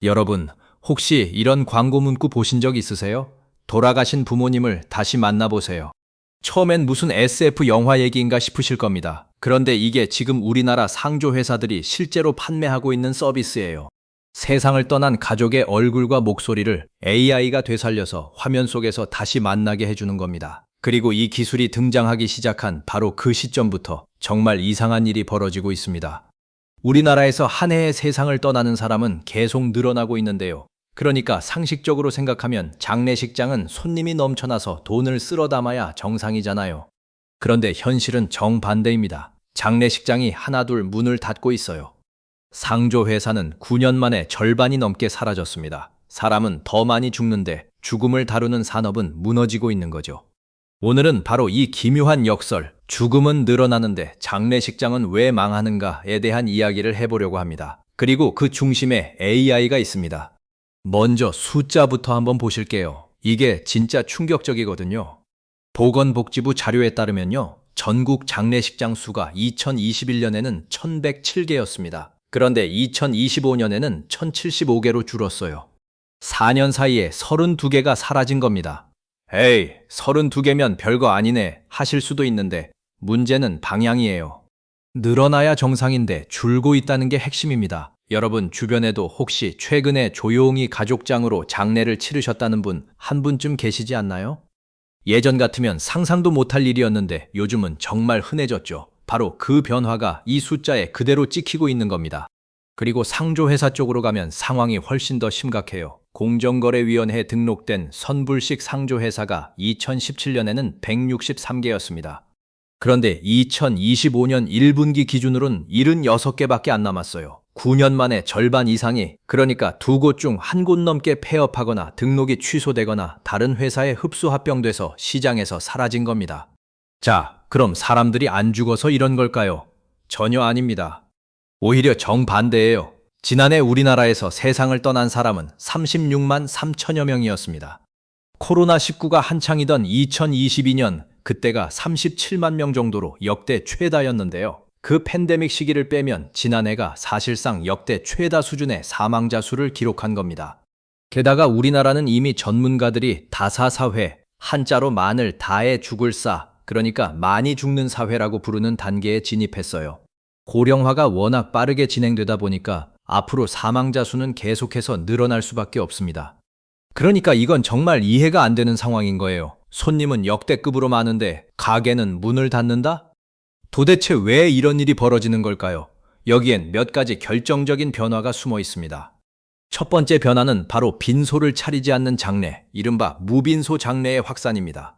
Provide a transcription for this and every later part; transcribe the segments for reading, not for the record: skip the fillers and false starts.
여러분, 혹시 이런 광고 문구 보신 적 있으세요? 돌아가신 부모님을 다시 만나보세요. 처음엔 무슨 SF 영화 얘기인가 싶으실 겁니다. 그런데 이게 지금 우리나라 상조 회사들이 실제로 판매하고 있는 서비스예요. 세상을 떠난 가족의 얼굴과 목소리를 AI가 되살려서 화면 속에서 다시 만나게 해주는 겁니다. 그리고 이 기술이 등장하기 시작한 바로 그 시점부터 정말 이상한 일이 벌어지고 있습니다. 우리나라에서 한 해에 세상을 떠나는 사람은 계속 늘어나고 있는데요. 그러니까 상식적으로 생각하면 장례식장은 손님이 넘쳐나서 돈을 쓸어 담아야 정상이잖아요. 그런데 현실은 정반대입니다. 장례식장이 하나둘 문을 닫고 있어요. 상조 회사는 9년 만에 절반이 넘게 사라졌습니다. 사람은 더 많이 죽는데 죽음을 다루는 산업은 무너지고 있는 거죠. 오늘은 바로 이 기묘한 역설, 죽음은 늘어나는데 장례식장은 왜 망하는가에 대한 이야기를 해보려고 합니다. 그리고 그 중심에 AI가 있습니다. 먼저 숫자부터 한번 보실게요. 이게 진짜 충격적이거든요. 보건복지부 자료에 따르면요, 전국 장례식장 수가 2021년에는 1107개였습니다. 그런데 2025년에는 1075개로 줄었어요. 4년 사이에 32개가 사라진 겁니다. 에이, 32개면 별거 아니네 하실 수도 있는데 문제는 방향이에요. 늘어나야 정상인데 줄고 있다는 게 핵심입니다. 여러분 주변에도 혹시 최근에 조용히 가족장으로 장례를 치르셨다는 분 한 분쯤 계시지 않나요? 예전 같으면 상상도 못할 일이었는데 요즘은 정말 흔해졌죠. 바로 그 변화가 이 숫자에 그대로 찍히고 있는 겁니다. 그리고 상조회사 쪽으로 가면 상황이 훨씬 더 심각해요. 공정거래위원회에 등록된 선불식 상조회사가 2017년에는 163개였습니다. 그런데 2025년 1분기 기준으로는 76개밖에 안 남았어요. 9년 만에 절반 이상이, 그러니까 두 곳 중 한 곳 넘게 폐업하거나 등록이 취소되거나 다른 회사에 흡수 합병돼서 시장에서 사라진 겁니다. 자, 그럼 사람들이 안 죽어서 이런 걸까요? 전혀 아닙니다. 오히려 정반대예요. 지난해 우리나라에서 세상을 떠난 사람은 36만 3천여 명이었습니다. 코로나19가 한창이던 2022년, 그때가 37만 명 정도로 역대 최다였는데요. 그 팬데믹 시기를 빼면 지난해가 사실상 역대 최다 수준의 사망자 수를 기록한 겁니다. 게다가 우리나라는 이미 전문가들이 다사사회, 한자로 만을 다해 죽을 사, 그러니까 많이 죽는 사회라고 부르는 단계에 진입했어요. 고령화가 워낙 빠르게 진행되다 보니까 앞으로 사망자 수는 계속해서 늘어날 수밖에 없습니다. 그러니까 이건 정말 이해가 안 되는 상황인 거예요. 손님은 역대급으로 많은데 가게는 문을 닫는다? 도대체 왜 이런 일이 벌어지는 걸까요? 여기엔 몇 가지 결정적인 변화가 숨어 있습니다. 첫 번째 변화는 바로 빈소를 차리지 않는 장례, 이른바 무빈소 장례의 확산입니다.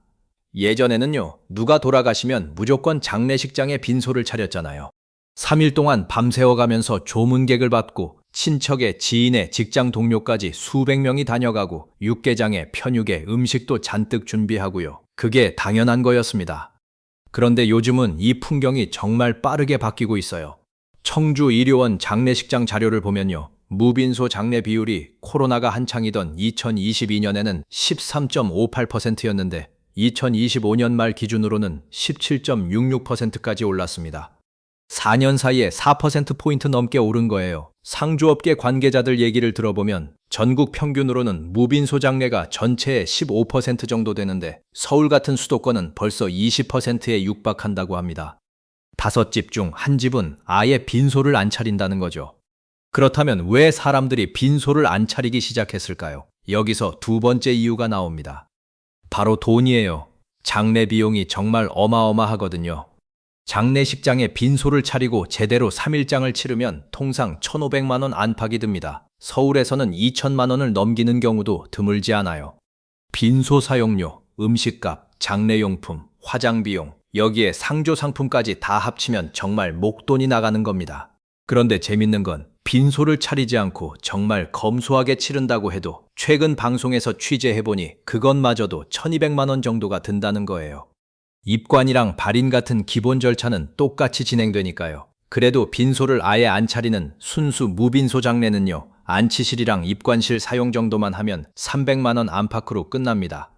예전에는요, 누가 돌아가시면 무조건 장례식장에 빈소를 차렸잖아요. 3일 동안 밤새워가면서 조문객을 받고 친척의 지인의 직장 동료까지 수백 명이 다녀가고 육개장에 편육에 음식도 잔뜩 준비하고요. 그게 당연한 거였습니다. 그런데 요즘은 이 풍경이 정말 빠르게 바뀌고 있어요. 청주의료원 장례식장 자료를 보면요, 무빈소 장례 비율이 코로나가 한창이던 2022년에는 13.58%였는데 2025년 말 기준으로는 17.66%까지 올랐습니다. 4년 사이에 4%포인트 넘게 오른 거예요. 상조업계 관계자들 얘기를 들어보면 전국 평균으로는 무빈소 장례가 전체의 15% 정도 되는데 서울 같은 수도권은 벌써 20%에 육박한다고 합니다. 5집 중 1집은 아예 빈소를 안 차린다는 거죠. 그렇다면 왜 사람들이 빈소를 안 차리기 시작했을까요? 여기서 두 번째 이유가 나옵니다. 바로 돈이에요. 장례 비용이 정말 어마어마하거든요. 장례식장에 빈소를 차리고 제대로 3일장을 치르면 통상 1,500만 원 안팎이 듭니다. 서울에서는 2천만 원을 넘기는 경우도 드물지 않아요. 빈소 사용료, 음식값, 장례용품, 화장비용, 여기에 상조 상품까지 다 합치면 정말 목돈이 나가는 겁니다. 그런데 재밌는 건 빈소를 차리지 않고 정말 검소하게 치른다고 해도 최근 방송에서 취재해보니 그것마저도 1,200만 원 정도가 든다는 거예요. 입관이랑 발인 같은 기본 절차는 똑같이 진행되니까요. 그래도 빈소를 아예 안 차리는 순수 무빈소 장례는요, 안치실이랑 입관실 사용 정도만 하면 300만 원 안팎으로 끝납니다.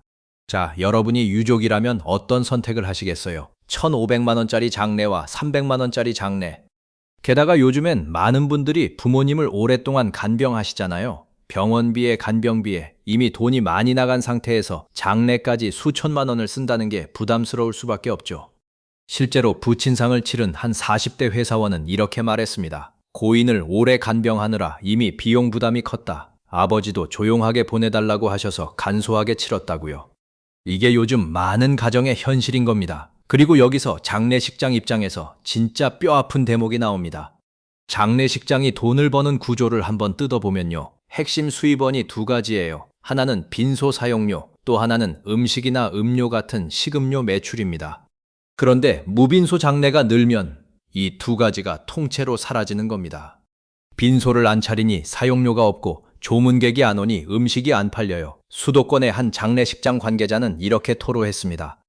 자, 여러분이 유족이라면 어떤 선택을 하시겠어요? 1,500만 원짜리 장례와 300만 원짜리 장례. 게다가 요즘엔 많은 분들이 부모님을 오랫동안 간병하시잖아요. 병원비에 간병비에 이미 돈이 많이 나간 상태에서 장례까지 수천만 원을 쓴다는 게 부담스러울 수밖에 없죠. 실제로 부친상을 치른 한 40대 회사원은 이렇게 말했습니다. 고인을 오래 간병하느라 이미 비용 부담이 컸다. 아버지도 조용하게 보내달라고 하셔서 간소하게 치렀다고요. 이게 요즘 많은 가정의 현실인 겁니다. 그리고 여기서 장례식장 입장에서 진짜 뼈아픈 대목이 나옵니다. 장례식장이 돈을 버는 구조를 한번 뜯어보면요. 핵심 수입원이 두 가지예요. 하나는 빈소 사용료, 또 하나는 음식이나 음료 같은 식음료 매출입니다. 그런데 무빈소 장례가 늘면 이 두 가지가 통째로 사라지는 겁니다. 빈소를 안 차리니 사용료가 없고 조문객이 안 오니 음식이 안 팔려요. 수도권의 한 장례식장 관계자는 이렇게 토로했습니다.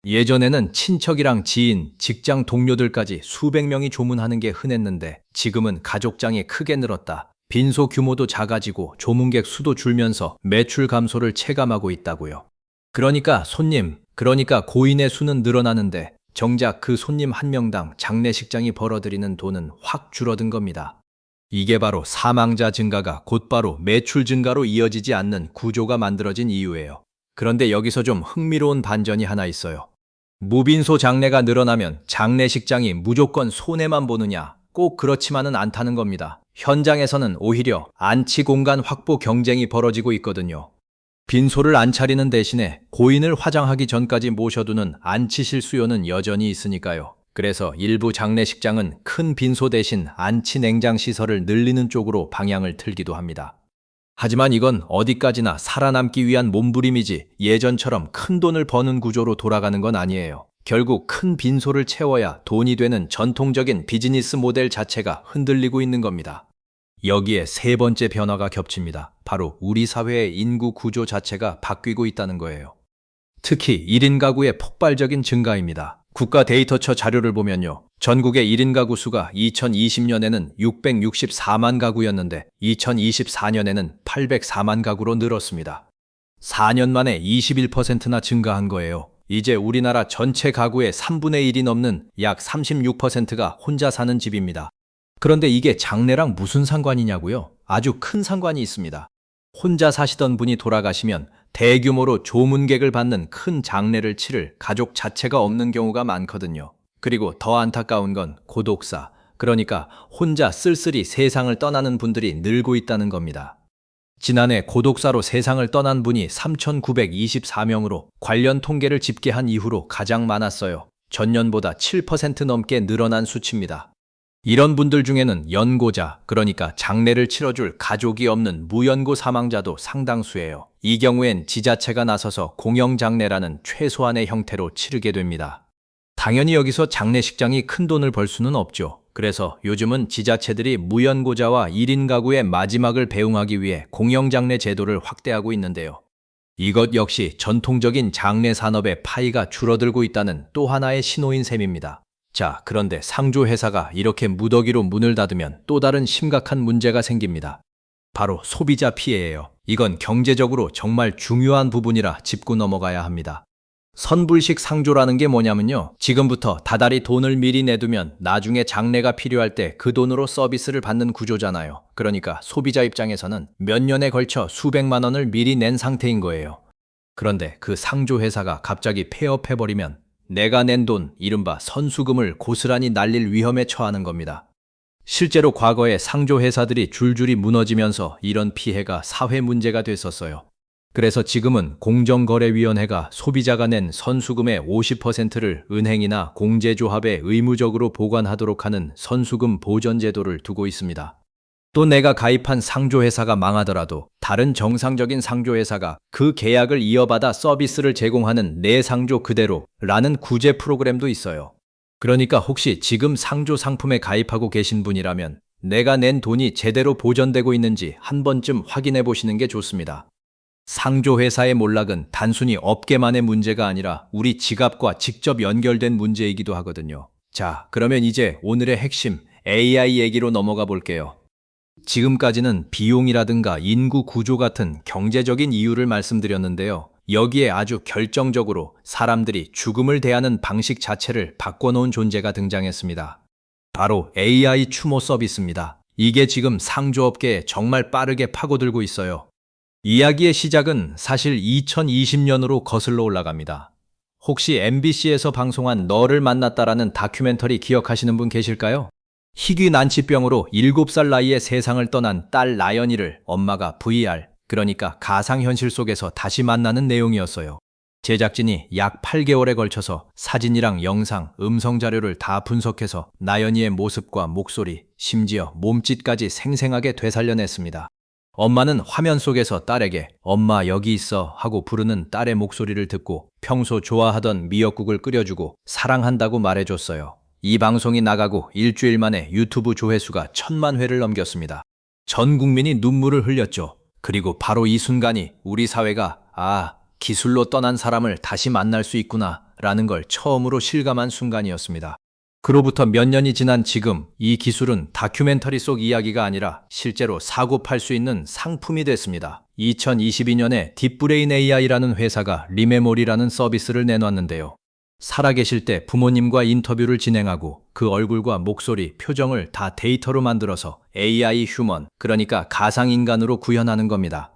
예전에는 친척이랑 지인, 직장 동료들까지 수백 명이 조문하는 게 흔했는데 지금은 가족장이 크게 늘었다. 빈소 규모도 작아지고 조문객 수도 줄면서 매출 감소를 체감하고 있다고요. 그러니까 고인의 수는 늘어나는데 정작 그 손님 한 명당 장례식장이 벌어들이는 돈은 확 줄어든 겁니다. 이게 바로 사망자 증가가 곧바로 매출 증가로 이어지지 않는 구조가 만들어진 이유예요. 그런데 여기서 좀 흥미로운 반전이 하나 있어요. 무빈소 장례가 늘어나면 장례식장이 무조건 손해만 보느냐? 꼭 그렇지만은 않다는 겁니다. 현장에서는 오히려 안치 공간 확보 경쟁이 벌어지고 있거든요. 빈소를 안 차리는 대신에 고인을 화장하기 전까지 모셔두는 안치실 수요는 여전히 있으니까요. 그래서 일부 장례식장은 큰 빈소 대신 안치 냉장 시설을 늘리는 쪽으로 방향을 틀기도 합니다. 하지만 이건 어디까지나 살아남기 위한 몸부림이지 예전처럼 큰 돈을 버는 구조로 돌아가는 건 아니에요. 결국 큰 빈소를 채워야 돈이 되는 전통적인 비즈니스 모델 자체가 흔들리고 있는 겁니다. 여기에 세 번째 변화가 겹칩니다. 바로 우리 사회의 인구 구조 자체가 바뀌고 있다는 거예요. 특히 1인 가구의 폭발적인 증가입니다. 국가 데이터처 자료를 보면요. 전국의 1인 가구 수가 2020년에는 664만 가구였는데 2024년에는 804만 가구로 늘었습니다. 4년 만에 21%나 증가한 거예요. 이제 우리나라 전체 가구의 3분의 1이 넘는 약 36%가 혼자 사는 집입니다. 그런데 이게 장례랑 무슨 상관이냐고요? 아주 큰 상관이 있습니다. 혼자 사시던 분이 돌아가시면 대규모로 조문객을 받는 큰 장례를 치를 가족 자체가 없는 경우가 많거든요. 그리고 더 안타까운 건 고독사, 그러니까 혼자 쓸쓸히 세상을 떠나는 분들이 늘고 있다는 겁니다. 지난해 고독사로 세상을 떠난 분이 3,924명으로 관련 통계를 집계한 이후로 가장 많았어요. 전년보다 7% 넘게 늘어난 수치입니다. 이런 분들 중에는 연고자, 그러니까 장례를 치러줄 가족이 없는 무연고 사망자도 상당수예요. 이 경우엔 지자체가 나서서 공영장례라는 최소한의 형태로 치르게 됩니다. 당연히 여기서 장례식장이 큰 돈을 벌 수는 없죠. 그래서 요즘은 지자체들이 무연고자와 1인 가구의 마지막을 배웅하기 위해 공영장례 제도를 확대하고 있는데요. 이것 역시 전통적인 장례 산업의 파이가 줄어들고 있다는 또 하나의 신호인 셈입니다. 자, 그런데 상조회사가 이렇게 무더기로 문을 닫으면 또 다른 심각한 문제가 생깁니다. 바로 소비자 피해예요. 이건 경제적으로 정말 중요한 부분이라 짚고 넘어가야 합니다. 선불식 상조라는 게 뭐냐면요. 지금부터 다달이 돈을 미리 내두면 나중에 장례가 필요할 때 그 돈으로 서비스를 받는 구조잖아요. 그러니까 소비자 입장에서는 몇 년에 걸쳐 수백만 원을 미리 낸 상태인 거예요. 그런데 그 상조회사가 갑자기 폐업해버리면 내가 낸 돈, 이른바 선수금을 고스란히 날릴 위험에 처하는 겁니다. 실제로 과거에 상조회사들이 줄줄이 무너지면서 이런 피해가 사회 문제가 됐었어요. 그래서 지금은 공정거래위원회가 소비자가 낸 선수금의 50%를 은행이나 공제조합에 의무적으로 보관하도록 하는 선수금 보전제도를 두고 있습니다. 또 내가 가입한 상조회사가 망하더라도 다른 정상적인 상조회사가 그 계약을 이어받아 서비스를 제공하는 내 상조 그대로라는 구제 프로그램도 있어요. 그러니까 혹시 지금 상조 상품에 가입하고 계신 분이라면 내가 낸 돈이 제대로 보전되고 있는지 한 번쯤 확인해 보시는 게 좋습니다. 상조회사의 몰락은 단순히 업계만의 문제가 아니라 우리 지갑과 직접 연결된 문제이기도 하거든요. 자, 그러면 이제 오늘의 핵심 AI 얘기로 넘어가 볼게요. 지금까지는 비용이라든가 인구 구조 같은 경제적인 이유를 말씀드렸는데요. 여기에 아주 결정적으로 사람들이 죽음을 대하는 방식 자체를 바꿔놓은 존재가 등장했습니다. 바로 AI 추모 서비스입니다. 이게 지금 상조업계에 정말 빠르게 파고들고 있어요. 이야기의 시작은 사실 2020년으로 거슬러 올라갑니다. 혹시 MBC에서 방송한 너를 만났다라는 다큐멘터리 기억하시는 분 계실까요? 희귀 난치병으로 7살 나이에 세상을 떠난 딸 나연이를 엄마가 VR, 그러니까 가상현실 속에서 다시 만나는 내용이었어요. 제작진이 약 8개월에 걸쳐서 사진이랑 영상, 음성 자료를 다 분석해서 나연이의 모습과 목소리, 심지어 몸짓까지 생생하게 되살려냈습니다. 엄마는 화면 속에서 딸에게 엄마 여기 있어 하고 부르는 딸의 목소리를 듣고 평소 좋아하던 미역국을 끓여주고 사랑한다고 말해줬어요. 이 방송이 나가고 일주일 만에 유튜브 조회수가 1000만 회를 넘겼습니다. 전 국민이 눈물을 흘렸죠. 그리고 바로 이 순간이 우리 사회가 기술로 떠난 사람을 다시 만날 수 있구나 라는 걸 처음으로 실감한 순간이었습니다. 그로부터 몇 년이 지난 지금 이 기술은 다큐멘터리 속 이야기가 아니라 실제로 사고 팔 수 있는 상품이 됐습니다. 2022년에 딥브레인 AI라는 회사가 리메모리라는 서비스를 내놨는데요. 살아계실 때 부모님과 인터뷰를 진행하고 그 얼굴과 목소리, 표정을 다 데이터로 만들어서 AI 휴먼, 그러니까 가상인간으로 구현하는 겁니다.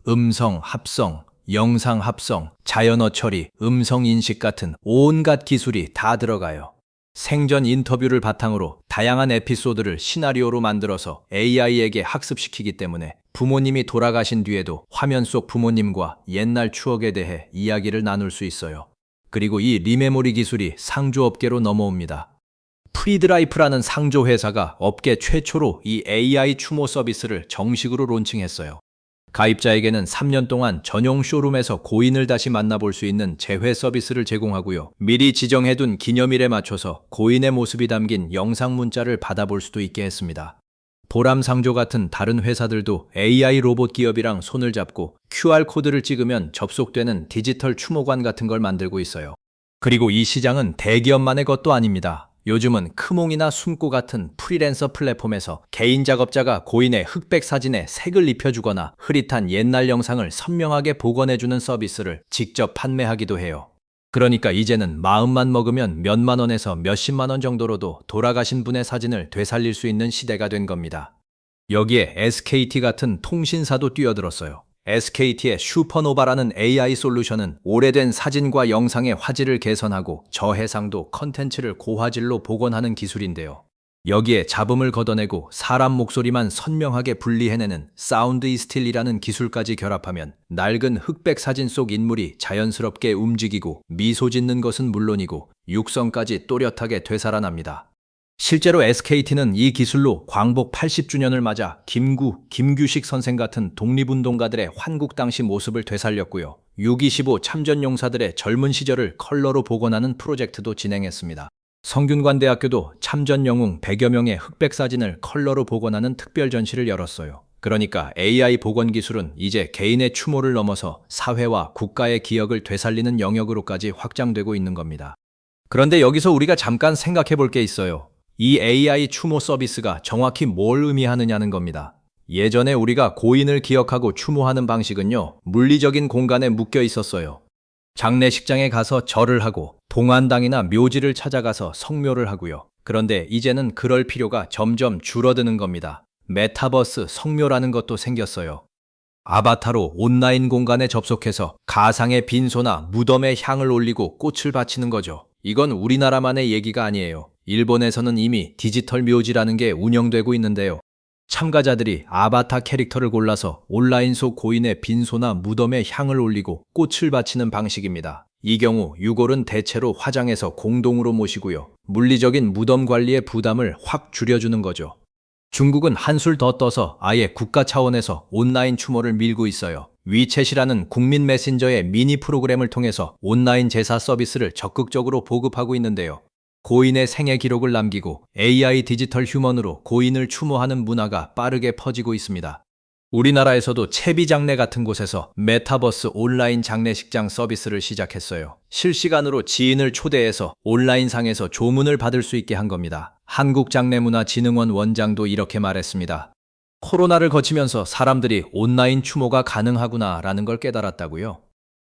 음성 합성, 영상 합성, 자연어 처리, 음성 인식 같은 온갖 기술이 다 들어가요. 생전 인터뷰를 바탕으로 다양한 에피소드를 시나리오로 만들어서 AI에게 학습시키기 때문에 부모님이 돌아가신 뒤에도 화면 속 부모님과 옛날 추억에 대해 이야기를 나눌 수 있어요. 그리고 이 리메모리 기술이 상조업계로 넘어옵니다. 프리드라이프라는 상조 회사가 업계 최초로 이 AI 추모 서비스를 정식으로 론칭했어요. 가입자에게는 3년 동안 전용 쇼룸에서 고인을 다시 만나볼 수 있는 재회 서비스를 제공하고요. 미리 지정해둔 기념일에 맞춰서 고인의 모습이 담긴 영상 문자를 받아볼 수도 있게 했습니다. 보람상조 같은 다른 회사들도 AI 로봇 기업이랑 손을 잡고 QR코드를 찍으면 접속되는 디지털 추모관 같은 걸 만들고 있어요. 그리고 이 시장은 대기업만의 것도 아닙니다. 요즘은 크몽이나 숨고 같은 프리랜서 플랫폼에서 개인 작업자가 고인의 흑백 사진에 색을 입혀주거나 흐릿한 옛날 영상을 선명하게 복원해주는 서비스를 직접 판매하기도 해요. 그러니까 이제는 마음만 먹으면 몇만 원에서 몇십만 원 정도로도 돌아가신 분의 사진을 되살릴 수 있는 시대가 된 겁니다. 여기에 SKT 같은 통신사도 뛰어들었어요. SKT의 슈퍼노바라는 AI 솔루션은 오래된 사진과 영상의 화질을 개선하고 저해상도 컨텐츠를 고화질로 복원하는 기술인데요. 여기에 잡음을 걷어내고 사람 목소리만 선명하게 분리해내는 사운드 이스틸이라는 기술까지 결합하면 낡은 흑백 사진 속 인물이 자연스럽게 움직이고 미소 짓는 것은 물론이고 육성까지 또렷하게 되살아납니다. 실제로 SKT는 이 기술로 광복 80주년을 맞아 김규식 선생 같은 독립운동가들의 환국 당시 모습을 되살렸고요. 6.25 참전용사들의 젊은 시절을 컬러로 복원하는 프로젝트도 진행했습니다. 성균관대학교도 참전 영웅 100여 명의 흑백 사진을 컬러로 복원하는 특별 전시를 열었어요. 그러니까 AI 복원 기술은 이제 개인의 추모를 넘어서 사회와 국가의 기억을 되살리는 영역으로까지 확장되고 있는 겁니다. 그런데 여기서 우리가 잠깐 생각해 볼 게 있어요. 이 AI 추모 서비스가 정확히 뭘 의미하느냐는 겁니다. 예전에 우리가 고인을 기억하고 추모하는 방식은요, 물리적인 공간에 묶여 있었어요. 장례식장에 가서 절을 하고 동안당이나 묘지를 찾아가서 성묘를 하고요. 그런데 이제는 그럴 필요가 점점 줄어드는 겁니다. 메타버스 성묘라는 것도 생겼어요. 아바타로 온라인 공간에 접속해서 가상의 빈소나 무덤에 향을 올리고 꽃을 바치는 거죠. 이건 우리나라만의 얘기가 아니에요. 일본에서는 이미 디지털 묘지라는 게 운영되고 있는데요. 참가자들이 아바타 캐릭터를 골라서 온라인 속 고인의 빈소나 무덤에 향을 올리고 꽃을 바치는 방식입니다. 이 경우 유골은 대체로 화장해서 공동으로 모시고요. 물리적인 무덤 관리의 부담을 확 줄여주는 거죠. 중국은 한술 더 떠서 아예 국가 차원에서 온라인 추모를 밀고 있어요. 위챗이라는 국민 메신저의 미니 프로그램을 통해서 온라인 제사 서비스를 적극적으로 보급하고 있는데요. 고인의 생애 기록을 남기고 AI 디지털 휴먼으로 고인을 추모하는 문화가 빠르게 퍼지고 있습니다. 우리나라에서도 채비 장례 같은 곳에서 메타버스 온라인 장례식장 서비스를 시작했어요. 실시간으로 지인을 초대해서 온라인상에서 조문을 받을 수 있게 한 겁니다. 한국장례문화진흥원 원장도 이렇게 말했습니다. 코로나를 거치면서 사람들이 온라인 추모가 가능하구나라는 걸 깨달았다고요.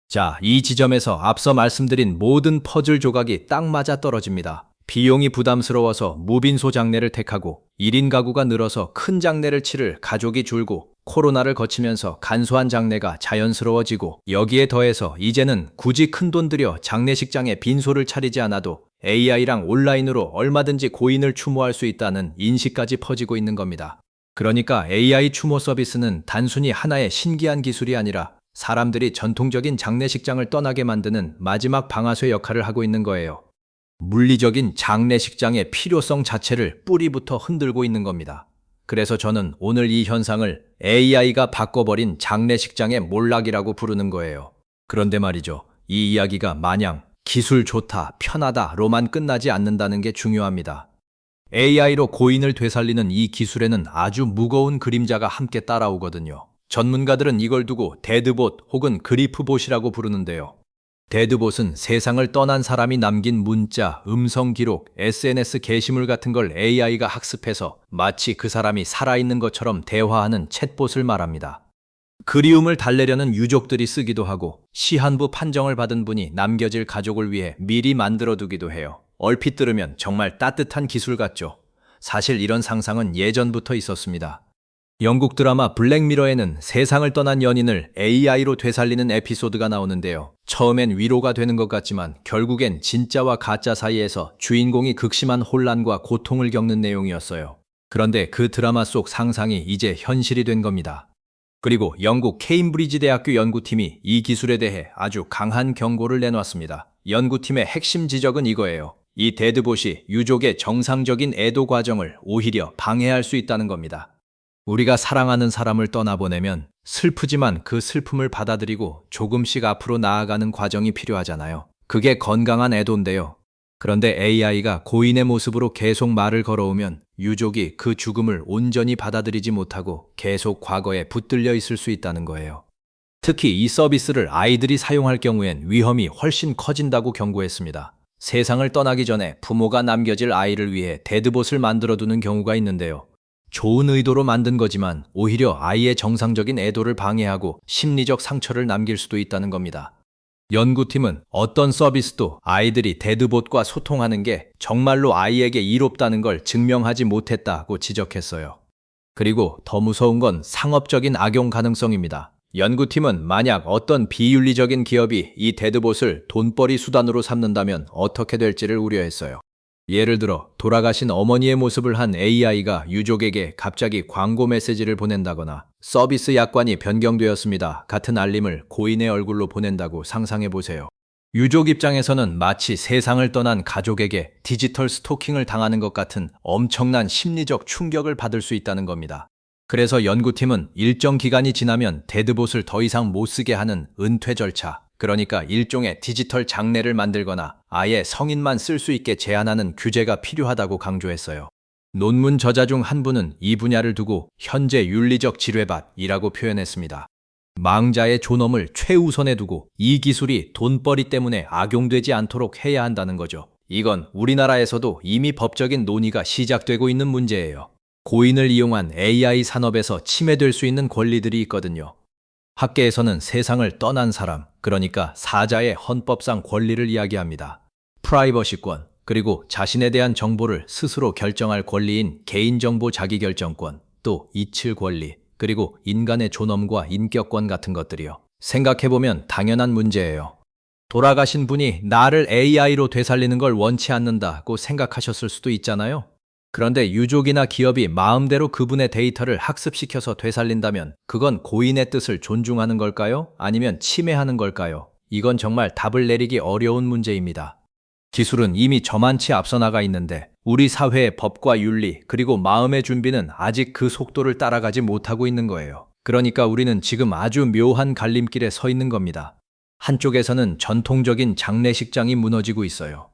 자, 이 지점에서 앞서 말씀드린 모든 퍼즐 조각이 딱 맞아 떨어집니다. 비용이 부담스러워서 무빈소 장례를 택하고 1인 가구가 늘어서 큰 장례를 치를 가족이 줄고 코로나를 거치면서 간소한 장례가 자연스러워지고 여기에 더해서 이제는 굳이 큰돈 들여 장례식장에 빈소를 차리지 않아도 AI랑 온라인으로 얼마든지 고인을 추모할 수 있다는 인식까지 퍼지고 있는 겁니다. 그러니까 AI 추모 서비스는 단순히 하나의 신기한 기술이 아니라 사람들이 전통적인 장례식장을 떠나게 만드는 마지막 방아쇠 역할을 하고 있는 거예요. 물리적인 장례식장의 필요성 자체를 뿌리부터 흔들고 있는 겁니다. 그래서 저는 오늘 이 현상을 AI가 바꿔버린 장례식장의 몰락이라고 부르는 거예요. 그런데 말이죠. 이 이야기가 마냥 기술 좋다, 편하다로만 끝나지 않는다는 게 중요합니다. AI로 고인을 되살리는 이 기술에는 아주 무거운 그림자가 함께 따라오거든요. 전문가들은 이걸 두고 데드봇 혹은 그리프봇이라고 부르는데요. 데드봇은 세상을 떠난 사람이 남긴 문자, 음성 기록, SNS 게시물 같은 걸 AI가 학습해서 마치 그 사람이 살아있는 것처럼 대화하는 챗봇을 말합니다. 그리움을 달래려는 유족들이 쓰기도 하고 시한부 판정을 받은 분이 남겨질 가족을 위해 미리 만들어두기도 해요. 얼핏 들으면 정말 따뜻한 기술 같죠. 사실 이런 상상은 예전부터 있었습니다. 영국 드라마 블랙미러에는 세상을 떠난 연인을 AI로 되살리는 에피소드가 나오는데요. 처음엔 위로가 되는 것 같지만 결국엔 진짜와 가짜 사이에서 주인공이 극심한 혼란과 고통을 겪는 내용이었어요. 그런데 그 드라마 속 상상이 이제 현실이 된 겁니다. 그리고 영국 케임브리지 대학교 연구팀이 이 기술에 대해 아주 강한 경고를 내놨습니다. 연구팀의 핵심 지적은 이거예요. 이 데드봇이 유족의 정상적인 애도 과정을 오히려 방해할 수 있다는 겁니다. 우리가 사랑하는 사람을 떠나보내면 슬프지만 그 슬픔을 받아들이고 조금씩 앞으로 나아가는 과정이 필요하잖아요. 그게 건강한 애도인데요. 그런데 AI가 고인의 모습으로 계속 말을 걸어오면 유족이 그 죽음을 온전히 받아들이지 못하고 계속 과거에 붙들려 있을 수 있다는 거예요. 특히 이 서비스를 아이들이 사용할 경우엔 위험이 훨씬 커진다고 경고했습니다. 세상을 떠나기 전에 부모가 남겨질 아이를 위해 데드봇을 만들어두는 경우가 있는데요. 좋은 의도로 만든 거지만 오히려 아이의 정상적인 애도를 방해하고 심리적 상처를 남길 수도 있다는 겁니다. 연구팀은 어떤 서비스도 아이들이 데드봇과 소통하는 게 정말로 아이에게 이롭다는 걸 증명하지 못했다고 지적했어요. 그리고 더 무서운 건 상업적인 악용 가능성입니다. 연구팀은 만약 어떤 비윤리적인 기업이 이 데드봇을 돈벌이 수단으로 삼는다면 어떻게 될지를 우려했어요. 예를 들어 돌아가신 어머니의 모습을 한 AI가 유족에게 갑자기 광고 메시지를 보낸다거나 서비스 약관이 변경되었습니다 같은 알림을 고인의 얼굴로 보낸다고 상상해 보세요. 유족 입장에서는 마치 세상을 떠난 가족에게 디지털 스토킹을 당하는 것 같은 엄청난 심리적 충격을 받을 수 있다는 겁니다. 그래서 연구팀은 일정 기간이 지나면 데드봇을 더 이상 못 쓰게 하는 은퇴 절차, 그러니까 일종의 디지털 장례를 만들거나 아예 성인만 쓸 수 있게 제한하는 규제가 필요하다고 강조했어요. 논문 저자 중 한 분은 이 분야를 두고 현재 윤리적 지뢰밭이라고 표현했습니다. 망자의 존엄을 최우선에 두고 이 기술이 돈벌이 때문에 악용되지 않도록 해야 한다는 거죠. 이건 우리나라에서도 이미 법적인 논의가 시작되고 있는 문제예요. 고인을 이용한 AI 산업에서 침해될 수 있는 권리들이 있거든요. 학계에서는 세상을 떠난 사람, 그러니까 사자의 헌법상 권리를 이야기합니다. 프라이버시권, 그리고 자신에 대한 정보를 스스로 결정할 권리인 개인정보 자기결정권, 또 이칠 권리, 그리고 인간의 존엄과 인격권 같은 것들이요. 생각해보면 당연한 문제예요. 돌아가신 분이 나를 AI로 되살리는 걸 원치 않는다고 생각하셨을 수도 있잖아요. 그런데 유족이나 기업이 마음대로 그분의 데이터를 학습시켜서 되살린다면 그건 고인의 뜻을 존중하는 걸까요? 아니면 침해하는 걸까요? 이건 정말 답을 내리기 어려운 문제입니다. 기술은 이미 저만치 앞서 나가 있는데 우리 사회의 법과 윤리 그리고 마음의 준비는 아직 그 속도를 따라가지 못하고 있는 거예요. 그러니까 우리는 지금 아주 묘한 갈림길에 서 있는 겁니다. 한쪽에서는 전통적인 장례식장이 무너지고 있어요.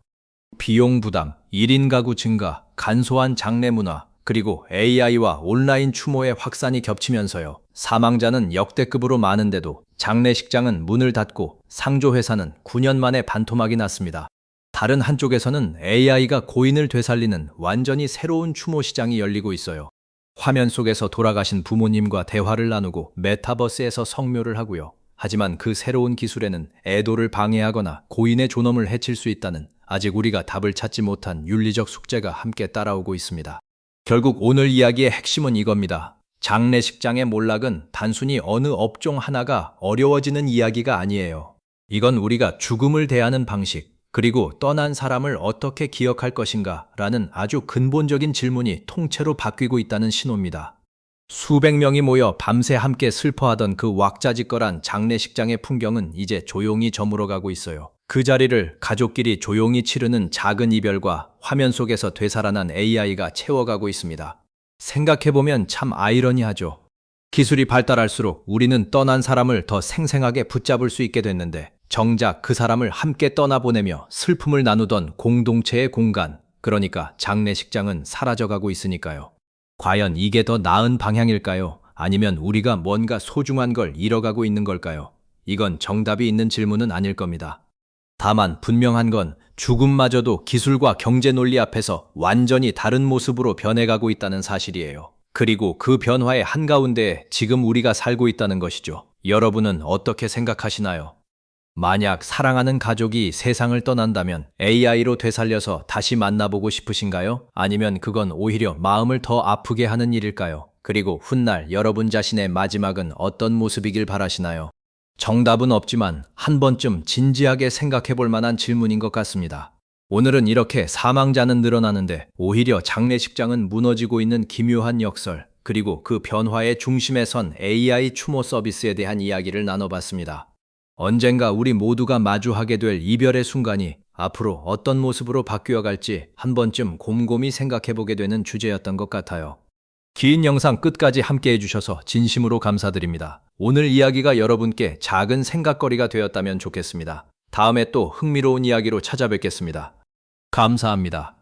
비용 부담, 1인 가구 증가, 간소한 장례 문화, 그리고 AI와 온라인 추모의 확산이 겹치면서요. 사망자는 역대급으로 많은데도 장례식장은 문을 닫고 상조회사는 9년 만에 반토막이 났습니다. 다른 한쪽에서는 AI가 고인을 되살리는 완전히 새로운 추모 시장이 열리고 있어요. 화면 속에서 돌아가신 부모님과 대화를 나누고 메타버스에서 성묘를 하고요. 하지만 그 새로운 기술에는 애도를 방해하거나 고인의 존엄을 해칠 수 있다는 아직 우리가 답을 찾지 못한 윤리적 숙제가 함께 따라오고 있습니다. 결국 오늘 이야기의 핵심은 이겁니다. 장례식장의 몰락은 단순히 어느 업종 하나가 어려워지는 이야기가 아니에요. 이건 우리가 죽음을 대하는 방식, 그리고 떠난 사람을 어떻게 기억할 것인가 라는 아주 근본적인 질문이 통째로 바뀌고 있다는 신호입니다. 수백 명이 모여 밤새 함께 슬퍼하던 그 왁자지껄한 장례식장의 풍경은 이제 조용히 저물어가고 있어요. 그 자리를 가족끼리 조용히 치르는 작은 이별과 화면 속에서 되살아난 AI가 채워가고 있습니다. 생각해보면 참 아이러니하죠. 기술이 발달할수록 우리는 떠난 사람을 더 생생하게 붙잡을 수 있게 됐는데, 정작 그 사람을 함께 떠나보내며 슬픔을 나누던 공동체의 공간, 그러니까 장례식장은 사라져가고 있으니까요. 과연 이게 더 나은 방향일까요? 아니면 우리가 뭔가 소중한 걸 잃어가고 있는 걸까요? 이건 정답이 있는 질문은 아닐 겁니다. 다만 분명한 건 죽음마저도 기술과 경제 논리 앞에서 완전히 다른 모습으로 변해가고 있다는 사실이에요. 그리고 그 변화의 한가운데에 지금 우리가 살고 있다는 것이죠. 여러분은 어떻게 생각하시나요? 만약 사랑하는 가족이 세상을 떠난다면 AI로 되살려서 다시 만나보고 싶으신가요? 아니면 그건 오히려 마음을 더 아프게 하는 일일까요? 그리고 훗날 여러분 자신의 마지막은 어떤 모습이길 바라시나요? 정답은 없지만 한 번쯤 진지하게 생각해 볼 만한 질문인 것 같습니다. 오늘은 이렇게 사망자는 늘어나는데 오히려 장례식장은 무너지고 있는 기묘한 역설, 그리고 그 변화의 중심에 선 AI 추모 서비스에 대한 이야기를 나눠봤습니다. 언젠가 우리 모두가 마주하게 될 이별의 순간이 앞으로 어떤 모습으로 바뀌어 갈지 한 번쯤 곰곰이 생각해 보게 되는 주제였던 것 같아요. 긴 영상 끝까지 함께 해주셔서 진심으로 감사드립니다. 오늘 이야기가 여러분께 작은 생각거리가 되었다면 좋겠습니다. 다음에 또 흥미로운 이야기로 찾아뵙겠습니다. 감사합니다.